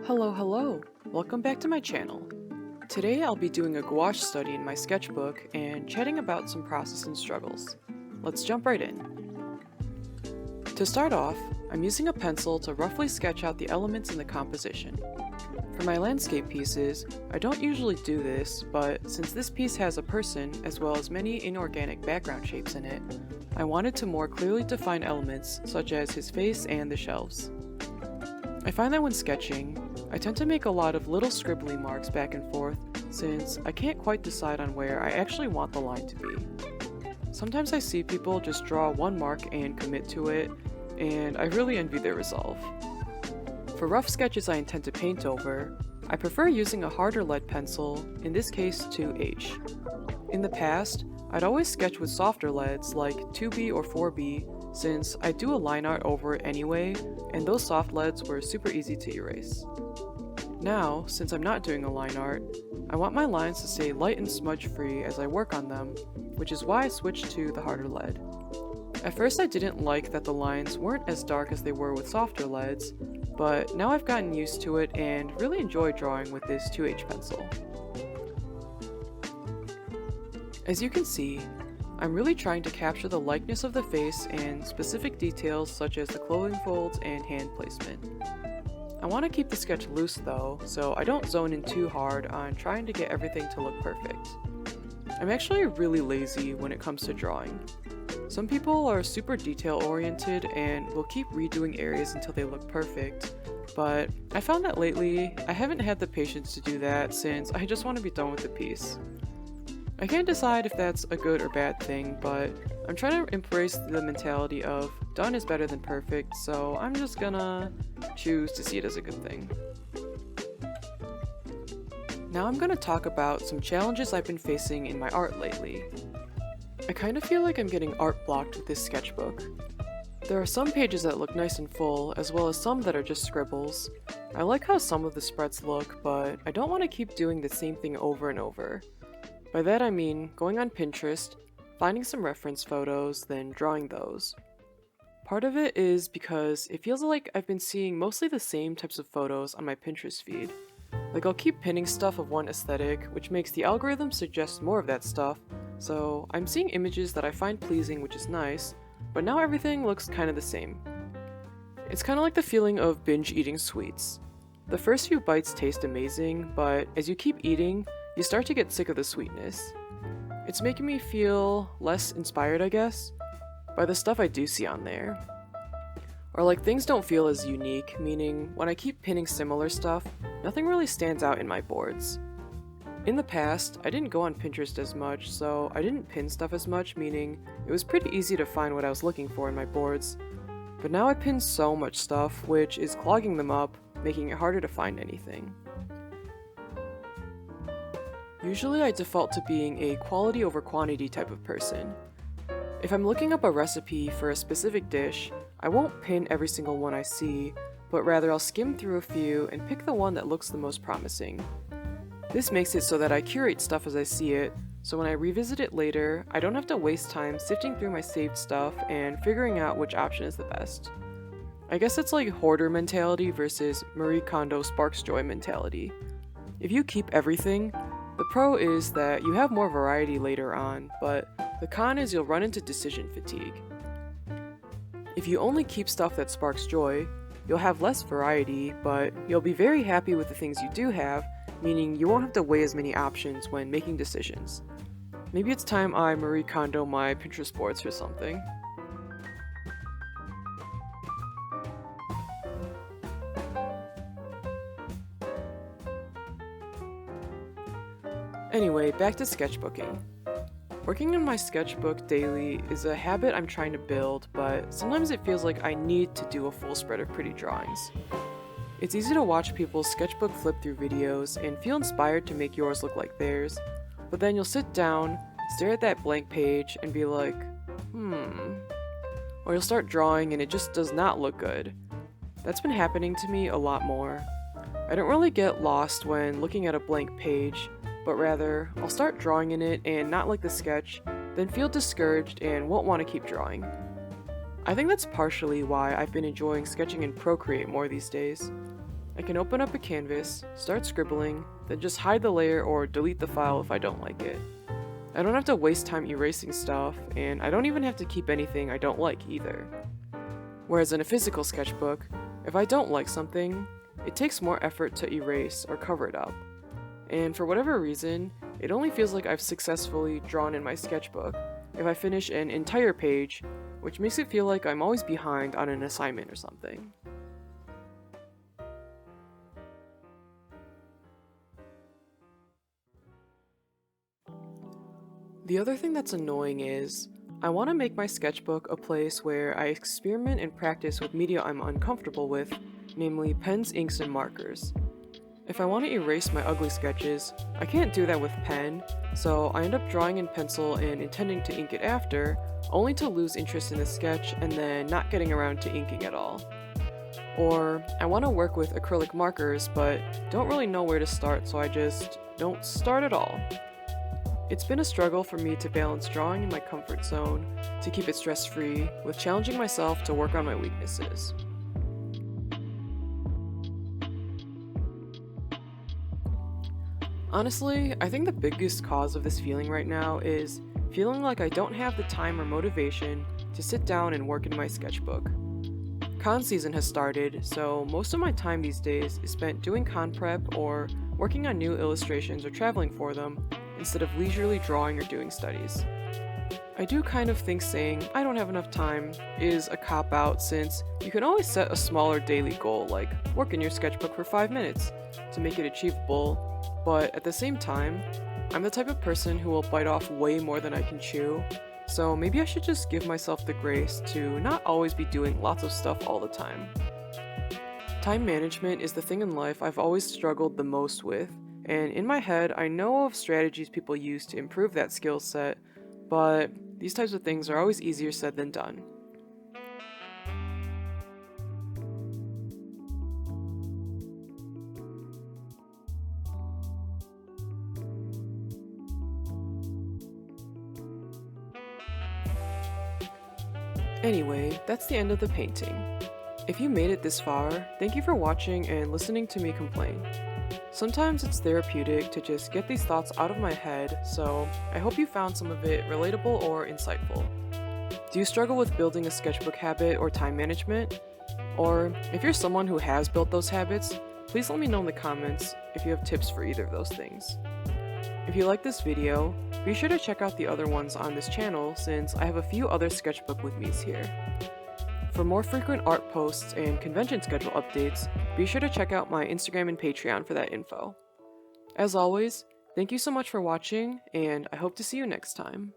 Hello! Welcome back to my channel. Today I'll be doing a gouache study in my sketchbook and chatting about some process and struggles. Let's jump right in. To start off, I'm using a pencil to roughly sketch out the elements in the composition. For my landscape pieces, I don't usually do this, but since this piece has a person as well as many inorganic background shapes in it, I wanted to more clearly define elements such as his face and the shelves. I find that when sketching, I tend to make a lot of little scribbly marks back and forth since I can't quite decide on where I actually want the line to be. Sometimes I see people just draw one mark and commit to it, and I really envy their resolve. For rough sketches I intend to paint over, I prefer using a harder lead pencil, in this case 2H. In the past, I'd always sketch with softer leads like 2B or 4B since I do a line art over it anyway, and those soft leads were super easy to erase. Now, since I'm not doing a line art, I want my lines to stay light and smudge free as I work on them, which is why I switched to the harder lead. At first I didn't like that the lines weren't as dark as they were with softer leads, but now I've gotten used to it and really enjoy drawing with this 2H pencil. As you can see, I'm really trying to capture the likeness of the face and specific details such as the clothing folds and hand placement. I want to keep the sketch loose though, so I don't zone in too hard on trying to get everything to look perfect. I'm actually really lazy when it comes to drawing. Some people are super detail oriented and will keep redoing areas until they look perfect, but I found that lately I haven't had the patience to do that since I just want to be done with the piece. I can't decide if that's a good or bad thing, but I'm trying to embrace the mentality of done is better than perfect, so I'm just gonna choose to see it as a good thing. Now I'm gonna talk about some challenges I've been facing in my art lately. I kind of feel like I'm getting art blocked with this sketchbook. There are some pages that look nice and full, as well as some that are just scribbles. I like how some of the spreads look, but I don't want to keep doing the same thing over and over. By that I mean going on Pinterest, finding some reference photos, then drawing those. Part of it is because it feels like I've been seeing mostly the same types of photos on my Pinterest feed. Like I'll keep pinning stuff of one aesthetic, which makes the algorithm suggest more of that stuff, so I'm seeing images that I find pleasing, which is nice, but now everything looks kind of the same. It's kind of like the feeling of binge eating sweets. The first few bites taste amazing, but as you keep eating, you start to get sick of the sweetness. It's making me feel less inspired, I guess, by the stuff I do see on there. Or like things don't feel as unique, meaning when I keep pinning similar stuff, nothing really stands out in my boards. In the past, I didn't go on Pinterest as much, so I didn't pin stuff as much, meaning it was pretty easy to find what I was looking for in my boards. But now I pin so much stuff, which is clogging them up, making it harder to find anything. Usually I default to being a quality over quantity type of person. If I'm looking up a recipe for a specific dish, I won't pin every single one I see, but rather I'll skim through a few and pick the one that looks the most promising. This makes it so that I curate stuff as I see it, so when I revisit it later, I don't have to waste time sifting through my saved stuff and figuring out which option is the best. I guess it's like hoarder mentality versus Marie Kondo sparks joy mentality. If you keep everything, the pro is that you have more variety later on, but the con is you'll run into decision fatigue. If you only keep stuff that sparks joy, you'll have less variety, but you'll be very happy with the things you do have, meaning you won't have to weigh as many options when making decisions. Maybe it's time I Marie Kondo my Pinterest boards or something. Anyway, back to sketchbooking. Working on my sketchbook daily is a habit I'm trying to build, but sometimes it feels like I need to do a full spread of pretty drawings. It's easy to watch people's sketchbook flip through videos and feel inspired to make yours look like theirs, but then you'll sit down, stare at that blank page, and be like, Or you'll start drawing and it just does not look good. That's been happening to me a lot more. I don't really get lost when looking at a blank page, but rather, I'll start drawing in it and not like the sketch, then feel discouraged and won't want to keep drawing. I think that's partially why I've been enjoying sketching in Procreate more these days. I can open up a canvas, start scribbling, then just hide the layer or delete the file if I don't like it. I don't have to waste time erasing stuff, and I don't even have to keep anything I don't like either. Whereas in a physical sketchbook, if I don't like something, it takes more effort to erase or cover it up. And for whatever reason, it only feels like I've successfully drawn in my sketchbook if I finish an entire page, which makes it feel like I'm always behind on an assignment or something. The other thing that's annoying is, I want to make my sketchbook a place where I experiment and practice with media I'm uncomfortable with, namely pens, inks, and markers. If I want to erase my ugly sketches, I can't do that with pen, so I end up drawing in pencil and intending to ink it after, only to lose interest in the sketch and then not getting around to inking at all. Or, I want to work with acrylic markers, but don't really know where to start, so I just don't start at all. It's been a struggle for me to balance drawing in my comfort zone, to keep it stress-free, with challenging myself to work on my weaknesses. Honestly, I think the biggest cause of this feeling right now is feeling like I don't have the time or motivation to sit down and work in my sketchbook. Con season has started, so most of my time these days is spent doing con prep or working on new illustrations or traveling for them, instead of leisurely drawing or doing studies. I do kind of think saying I don't have enough time is a cop-out, since you can always set a smaller daily goal like work in your sketchbook for 5 minutes to make it achievable, but at the same time, I'm the type of person who will bite off way more than I can chew, so maybe I should just give myself the grace to not always be doing lots of stuff all the time. Time management is the thing in life I've always struggled the most with, and in my head, I know of strategies people use to improve that skill set, but these types of things are always easier said than done. Anyway, that's the end of the painting. If you made it this far, thank you for watching and listening to me complain. Sometimes it's therapeutic to just get these thoughts out of my head, so I hope you found some of it relatable or insightful. Do you struggle with building a sketchbook habit or time management? Or if you're someone who has built those habits, please let me know in the comments if you have tips for either of those things. If you like this video, be sure to check out the other ones on this channel, since I have a few other sketchbook with me's here. For more frequent art posts and convention schedule updates, be sure to check out my Instagram and Patreon for that info. As always, thank you so much for watching, and I hope to see you next time.